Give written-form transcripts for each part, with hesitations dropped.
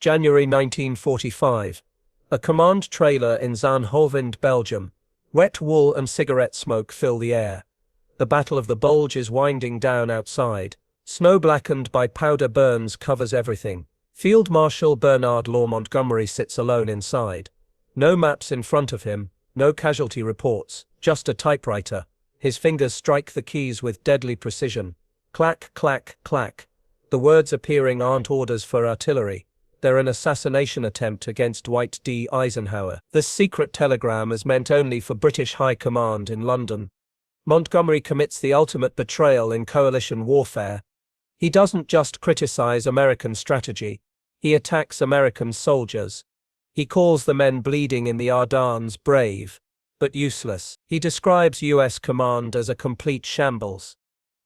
January 1945. A command trailer in Zandhoven, Belgium. Wet wool and cigarette smoke fill the air. The Battle of the Bulge is winding down outside. Snow blackened by powder burns covers everything. Field Marshal Bernard Montgomery sits alone inside. No maps in front of him, no casualty reports, just a typewriter. His fingers strike the keys with deadly precision. Clack, clack, clack. The words appearing aren't orders for artillery. They're an assassination attempt against Dwight D. Eisenhower. This secret telegram is meant only for British High Command in London. Montgomery commits the ultimate betrayal in coalition warfare. He doesn't just criticize American strategy. He attacks American soldiers. He calls the men bleeding in the Ardennes brave, but useless. He describes US command as a complete shambles.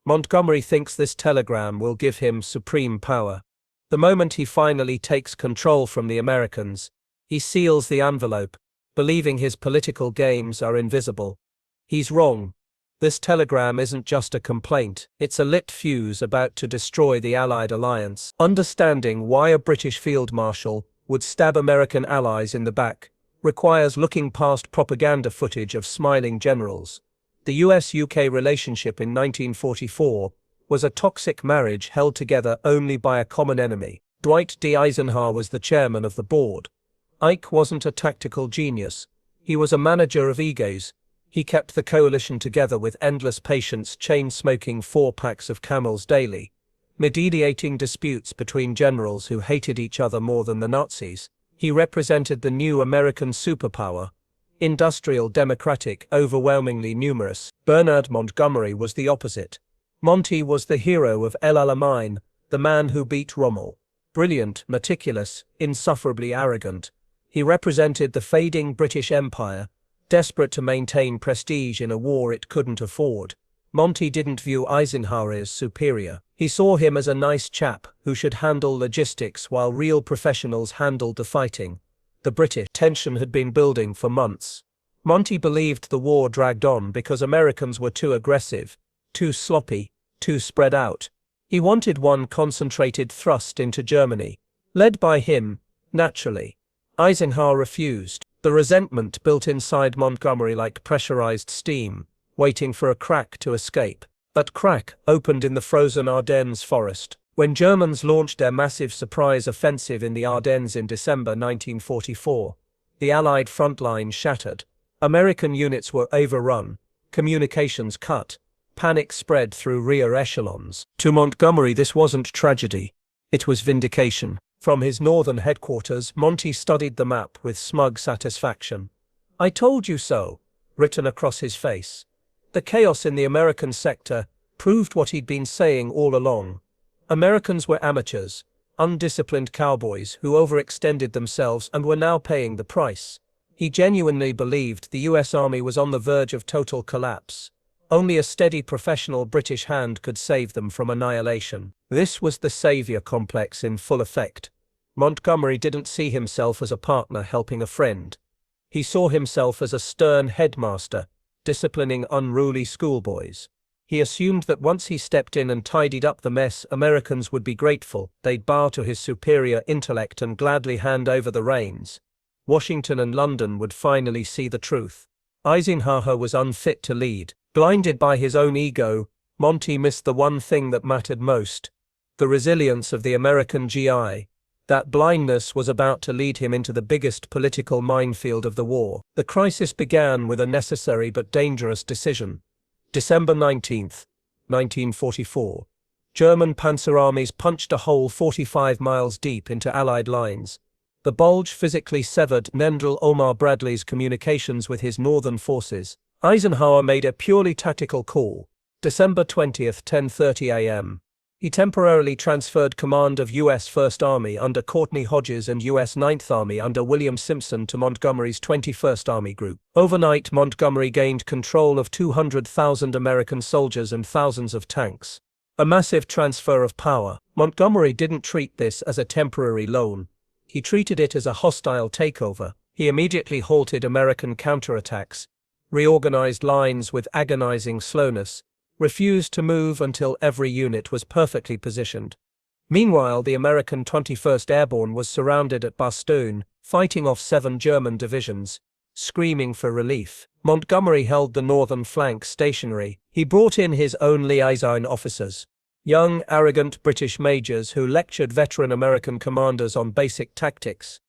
Montgomery thinks this telegram will give him supreme power. The moment he finally takes control from the Americans, he seals the envelope, believing his political games are invisible. He's wrong. This telegram isn't just a complaint, it's a lit fuse about to destroy the Allied alliance. Understanding why a British field marshal would stab American allies in the back requires looking past propaganda footage of smiling generals. The US-UK relationship in 1944 was a toxic marriage held together only by a common enemy. Dwight D. Eisenhower was the chairman of the board. Ike wasn't a tactical genius. He was a manager of egos. He kept the coalition together with endless patience, chain-smoking 4 packs of Camels daily, mediating disputes between generals who hated each other more than the Nazis. He represented the new American superpower, industrial, democratic, overwhelmingly numerous. Bernard Montgomery was the opposite. Monty was the hero of El Alamein, the man who beat Rommel. Brilliant, meticulous, insufferably arrogant. He represented the fading British Empire, desperate to maintain prestige in a war it couldn't afford. Monty didn't view Eisenhower as superior. He saw him as a nice chap who should handle logistics while real professionals handled the fighting. The British tension had been building for months. Monty believed the war dragged on because Americans were too aggressive, too sloppy, too spread out. He wanted one concentrated thrust into Germany, led by him, naturally. Eisenhower refused. The resentment built inside Montgomery like pressurized steam, waiting for a crack to escape. That crack opened in the frozen Ardennes forest, when Germans launched their massive surprise offensive in the Ardennes in December 1944. The Allied front line shattered. American units were overrun, communications cut, panic spread through rear echelons. To Montgomery, this wasn't tragedy. It was vindication. From his northern headquarters, Monty studied the map with smug satisfaction. "I told you so," written across his face. The chaos in the American sector proved what he'd been saying all along. Americans were amateurs, undisciplined cowboys who overextended themselves and were now paying the price. He genuinely believed the US Army was on the verge of total collapse. Only a steady professional British hand could save them from annihilation. This was the savior complex in full effect. Montgomery didn't see himself as a partner helping a friend. He saw himself as a stern headmaster, disciplining unruly schoolboys. He assumed that once he stepped in and tidied up the mess, Americans would be grateful. They'd bow to his superior intellect and gladly hand over the reins. Washington and London would finally see the truth. Eisenhower was unfit to lead. Blinded by his own ego, Monty missed the one thing that mattered most: the resilience of the American GI. That blindness was about to lead him into the biggest political minefield of the war. The crisis began with a necessary but dangerous decision. December 19, 1944. German panzer armies punched a hole 45 miles deep into Allied lines. The Bulge physically severed General Omar Bradley's communications with his northern forces. Eisenhower made a purely tactical call. December 20, 10:30 a.m. He temporarily transferred command of U.S. First Army under Courtney Hodges and U.S. Ninth Army under William Simpson to Montgomery's 21st Army Group. Overnight, Montgomery gained control of 200,000 American soldiers and thousands of tanks. A massive transfer of power. Montgomery didn't treat this as a temporary loan. He treated it as a hostile takeover. He immediately halted American counterattacks, reorganized lines with agonizing slowness, refused to move until every unit was perfectly positioned. Meanwhile, the American 21st Airborne was surrounded at Bastogne, fighting off 7 German divisions, screaming for relief. Montgomery held the northern flank stationary. He brought in his own liaison officers, young, arrogant British majors who lectured veteran American commanders on basic tactics.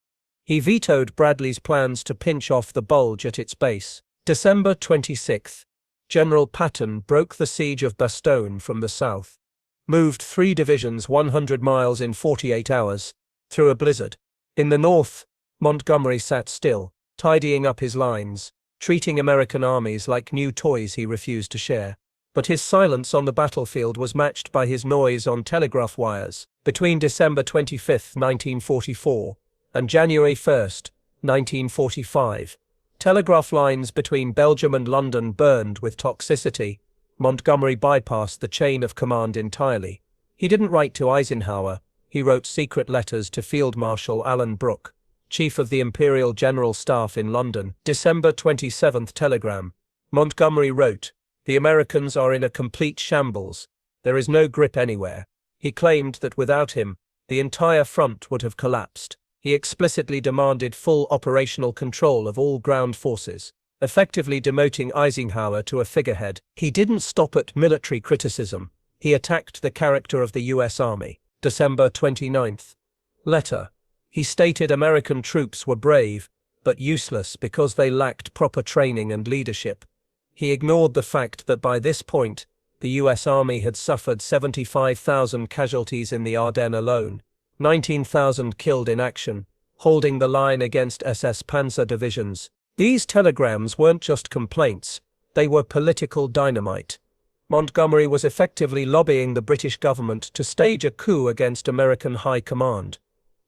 He vetoed Bradley's plans to pinch off the Bulge at its base. December 26. General Patton broke the siege of Bastogne from the south, moved 3 divisions 100 miles in 48 hours, through a blizzard. In the north, Montgomery sat still, tidying up his lines, treating American armies like new toys he refused to share. But his silence on the battlefield was matched by his noise on telegraph wires. Between December 25, 1944, and January 1, 1945, telegraph lines between Belgium and London burned with toxicity. Montgomery bypassed the chain of command entirely. He didn't write to Eisenhower, he wrote secret letters to Field Marshal Alan Brooke, Chief of the Imperial General Staff in London. December 27 telegram. Montgomery wrote, "The Americans are in a complete shambles. There is no grip anywhere." He claimed that without him, the entire front would have collapsed. He explicitly demanded full operational control of all ground forces, effectively demoting Eisenhower to a figurehead. He didn't stop at military criticism. He attacked the character of the U.S. Army. December 29. Letter. He stated American troops were brave, but useless because they lacked proper training and leadership. He ignored the fact that by this point, the U.S. Army had suffered 75,000 casualties in the Ardennes alone, 19,000 killed in action, holding the line against SS Panzer divisions. These telegrams weren't just complaints, they were political dynamite. Montgomery was effectively lobbying the British government to stage a coup against American high command.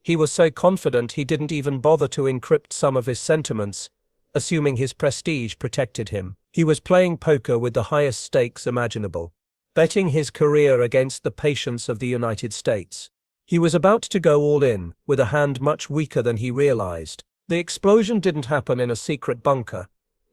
He was so confident he didn't even bother to encrypt some of his sentiments, assuming his prestige protected him. He was playing poker with the highest stakes imaginable, betting his career against the patience of the United States. He was about to go all in, with a hand much weaker than he realized. The explosion didn't happen in a secret bunker.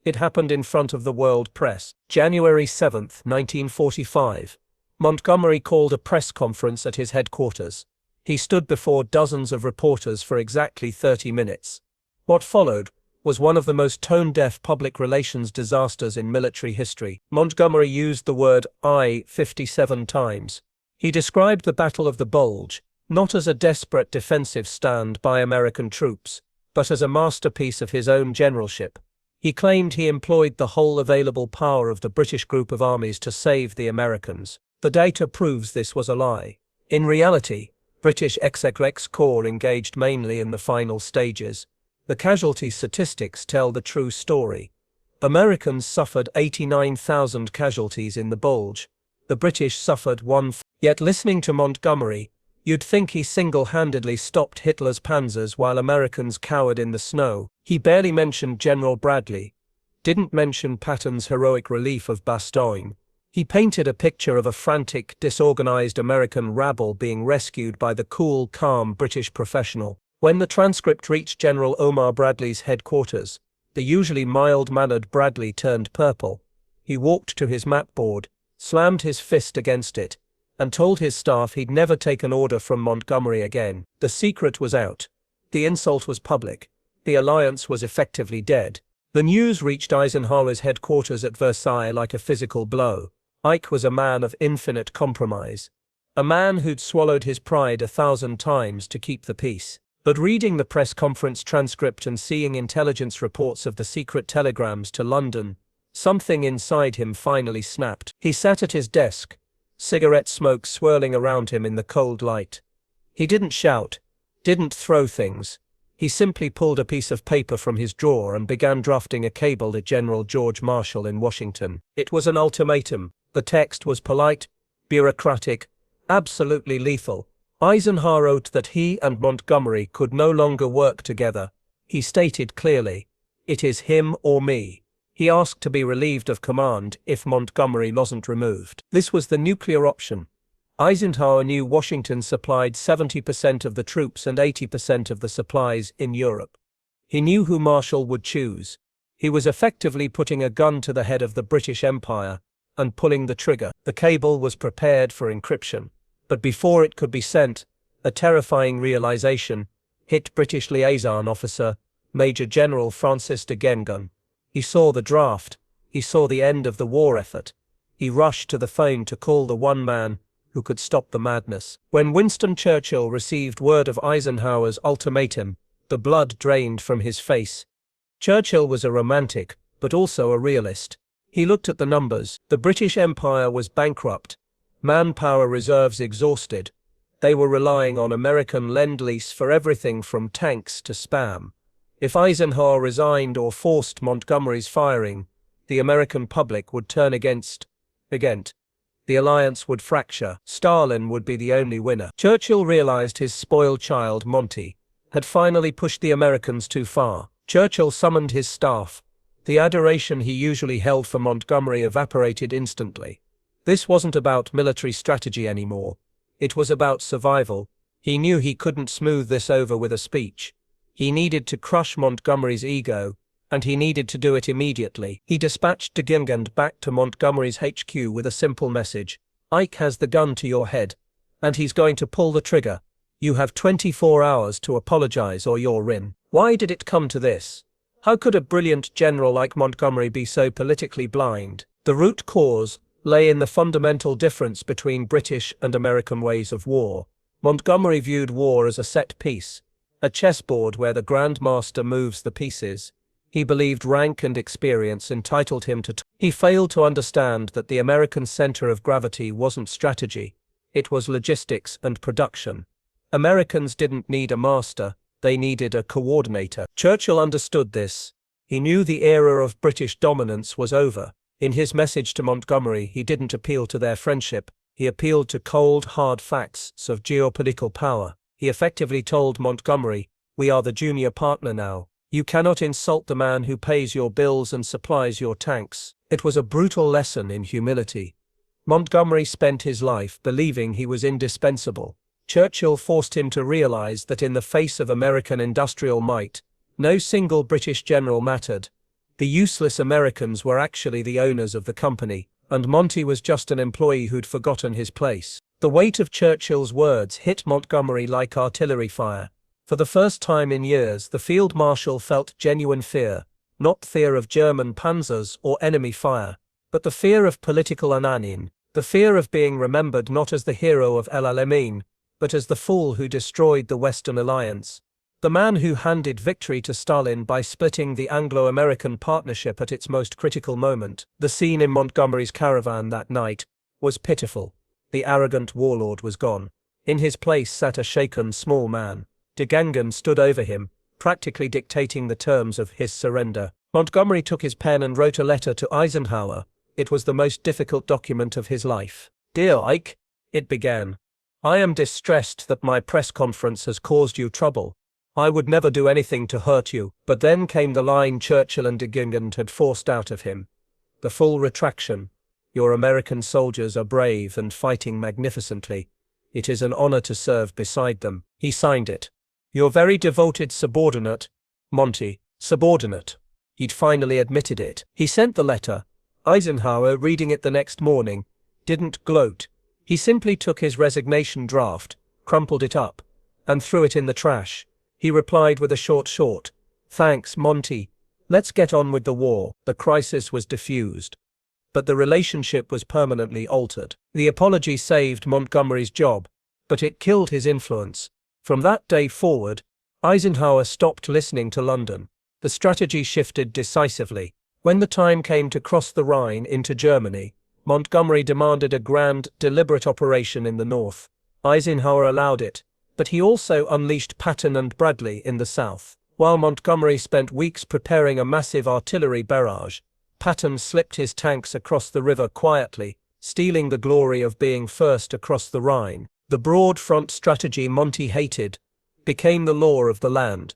It happened in front of the world press. January 7, 1945. Montgomery called a press conference at his headquarters. He stood before dozens of reporters for exactly 30 minutes. What followed was one of the most tone-deaf public relations disasters in military history. Montgomery used the word "I" 57 times. He described the Battle of the Bulge, not as a desperate defensive stand by American troops, but as a masterpiece of his own generalship. He claimed he employed the whole available power of the British group of armies to save the Americans. The data proves this was a lie. In reality, British XX Corps engaged mainly in the final stages. The casualty statistics tell the true story. Americans suffered 89,000 casualties in the Bulge. The British suffered 1. Yet listening to Montgomery, you'd think he single-handedly stopped Hitler's panzers while Americans cowered in the snow. He barely mentioned General Bradley, didn't mention Patton's heroic relief of Bastogne. He painted a picture of a frantic, disorganized American rabble being rescued by the cool, calm British professional. When the transcript reached General Omar Bradley's headquarters, the usually mild-mannered Bradley turned purple. He walked to his mapboard, slammed his fist against it, and told his staff he'd never take an order from Montgomery again. The secret was out. The insult was public. The alliance was effectively dead. The news reached Eisenhower's headquarters at Versailles like a physical blow. Ike was a man of infinite compromise. A man who'd swallowed his pride 1,000 times to keep the peace. But reading the press conference transcript and seeing intelligence reports of the secret telegrams to London, something inside him finally snapped. He sat at his desk, cigarette smoke swirling around him in the cold light. He didn't shout, didn't throw things. He simply pulled a piece of paper from his drawer and began drafting a cable to General George Marshall in Washington. It was an ultimatum. The text was polite, bureaucratic, absolutely lethal. Eisenhower wrote that he and Montgomery could no longer work together. He stated clearly, "It is him or me." He asked to be relieved of command if Montgomery wasn't removed. This was the nuclear option. Eisenhower knew Washington supplied 70% of the troops and 80% of the supplies in Europe. He knew who Marshall would choose. He was effectively putting a gun to the head of the British Empire and pulling the trigger. The cable was prepared for encryption. But before it could be sent, a terrifying realization hit British liaison officer, Major General Francis de Gengun. He saw the draft. He saw the end of the war effort. He rushed to the phone to call the one man who could stop the madness. When Winston Churchill received word of Eisenhower's ultimatum, the blood drained from his face. Churchill was a romantic, but also a realist. He looked at the numbers. The British Empire was bankrupt. Manpower reserves exhausted. They were relying on American lend-lease for everything from tanks to spam. If Eisenhower resigned or forced Montgomery's firing, the American public would turn against. The alliance would fracture. Stalin would be the only winner. Churchill realized his spoiled child, Monty, had finally pushed the Americans too far. Churchill summoned his staff. The adoration he usually held for Montgomery evaporated instantly. This wasn't about military strategy anymore. It was about survival. He knew he couldn't smooth this over with a speech. He needed to crush Montgomery's ego, and he needed to do it immediately. He dispatched de Gengun back to Montgomery's HQ with a simple message. Ike has the gun to your head, and he's going to pull the trigger. You have 24 hours to apologize or you're in. Why did it come to this? How could a brilliant general like Montgomery be so politically blind? The root cause lay in the fundamental difference between British and American ways of war. Montgomery viewed war as a set piece, a chessboard where the grandmaster moves the pieces. He believed rank and experience entitled him to. He failed to understand that the American center of gravity wasn't strategy, it was logistics and production. Americans didn't need a master, they needed a coordinator. Churchill understood this. He knew the era of British dominance was over. In his message to Montgomery, he didn't appeal to their friendship, he appealed to cold, hard facts of geopolitical power. He effectively told Montgomery, "We are the junior partner now. You cannot insult the man who pays your bills and supplies your tanks." It was a brutal lesson in humility. Montgomery spent his life believing he was indispensable. Churchill forced him to realize that in the face of American industrial might, no single British general mattered. The useless Americans were actually the owners of the company, and Monty was just an employee who'd forgotten his place. The weight of Churchill's words hit Montgomery like artillery fire. For the first time in years, the field marshal felt genuine fear, not fear of German Panzers or enemy fire, but the fear of political anonin, the fear of being remembered not as the hero of El Alamein, but as the fool who destroyed the Western Alliance. The man who handed victory to Stalin by splitting the Anglo-American partnership at its most critical moment. The scene in Montgomery's caravan that night was pitiful. The arrogant warlord was gone. In his place sat a shaken small man. De Gengun stood over him, practically dictating the terms of his surrender. Montgomery took his pen and wrote a letter to Eisenhower. It was the most difficult document of his life. "Dear Ike," it began, "I am distressed that my press conference has caused you trouble. I would never do anything to hurt you." But then came the line Churchill and de Gengun had forced out of him. The full retraction. "Your American soldiers are brave and fighting magnificently. It is an honor to serve beside them." He signed it. "Your very devoted subordinate, Monty." Subordinate. He'd finally admitted it. He sent the letter. Eisenhower, reading it the next morning, didn't gloat. He simply took his resignation draft, crumpled it up, and threw it in the trash. He replied with a short, "Thanks, Monty. Let's get on with the war." The crisis was diffused, but the relationship was permanently altered. The apology saved Montgomery's job, but it killed his influence. From that day forward, Eisenhower stopped listening to London. The strategy shifted decisively. When the time came to cross the Rhine into Germany, Montgomery demanded a grand, deliberate operation in the north. Eisenhower allowed it, but he also unleashed Patton and Bradley in the south. While Montgomery spent weeks preparing a massive artillery barrage, Patton slipped his tanks across the river quietly, stealing the glory of being first across the Rhine. The broad front strategy Monty hated became the law of the land.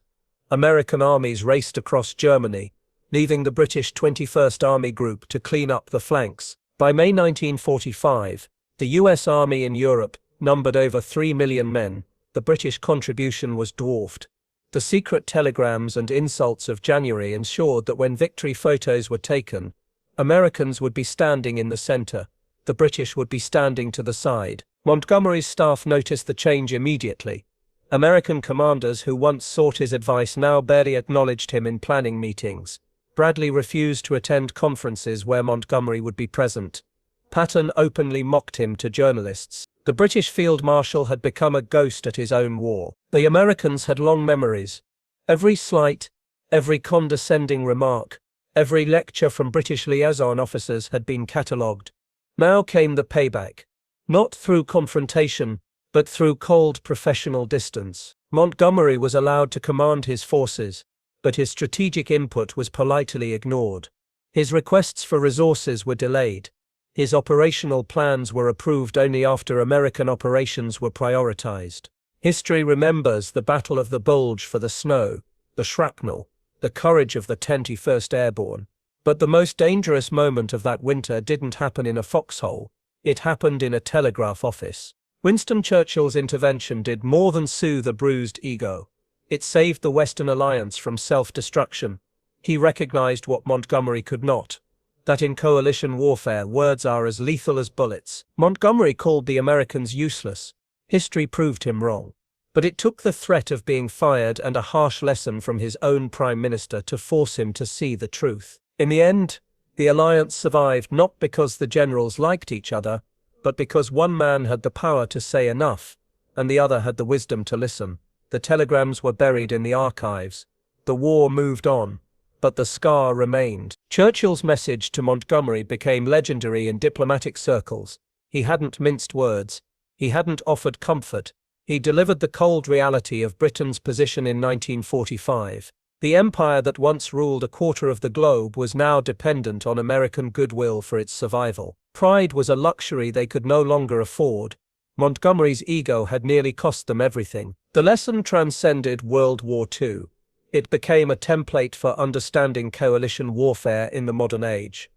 American armies raced across Germany, leaving the British 21st Army Group to clean up the flanks. By May 1945, the US Army in Europe numbered over 3 million men. The British contribution was dwarfed. The secret telegrams and insults of January ensured that when victory photos were taken, Americans would be standing in the center, the British would be standing to the side. Montgomery's staff noticed the change immediately. American commanders who once sought his advice now barely acknowledged him in planning meetings. Bradley refused to attend conferences where Montgomery would be present. Patton openly mocked him to journalists. The British field marshal had become a ghost at his own war. The Americans had long memories. Every slight, every condescending remark, every lecture from British liaison officers had been catalogued. Now came the payback. Not through confrontation, but through cold professional distance. Montgomery was allowed to command his forces, but his strategic input was politely ignored. His requests for resources were delayed. His operational plans were approved only after American operations were prioritized. History remembers the Battle of the Bulge for the snow, the shrapnel, the courage of the 21st Airborne. But the most dangerous moment of that winter didn't happen in a foxhole. It happened in a telegraph office. Winston Churchill's intervention did more than soothe a bruised ego. It saved the Western Alliance from self-destruction. He recognized what Montgomery could not, that in coalition warfare words are as lethal as bullets. Montgomery called the Americans useless. History proved him wrong. But it took the threat of being fired and a harsh lesson from his own prime minister to force him to see the truth. In the end, the alliance survived not because the generals liked each other, but because one man had the power to say enough, and the other had the wisdom to listen. The telegrams were buried in the archives. The war moved on, but the scar remained. Churchill's message to Montgomery became legendary in diplomatic circles. He hadn't minced words. He hadn't offered comfort. He delivered the cold reality of Britain's position in 1945. The empire that once ruled a quarter of the globe was now dependent on American goodwill for its survival. Pride was a luxury they could no longer afford. Montgomery's ego had nearly cost them everything. The lesson transcended World War II. It became a template for understanding coalition warfare in the modern age.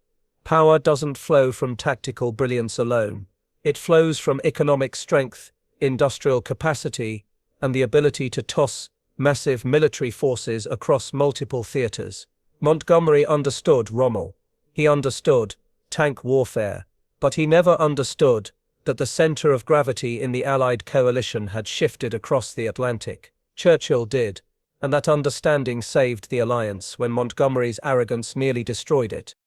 Power doesn't flow from tactical brilliance alone. It flows from economic strength, industrial capacity, and the ability to toss massive military forces across multiple theaters. Montgomery understood Rommel. He understood tank warfare, but he never understood that the center of gravity in the Allied coalition had shifted across the Atlantic. Churchill did, and that understanding saved the alliance when Montgomery's arrogance nearly destroyed it.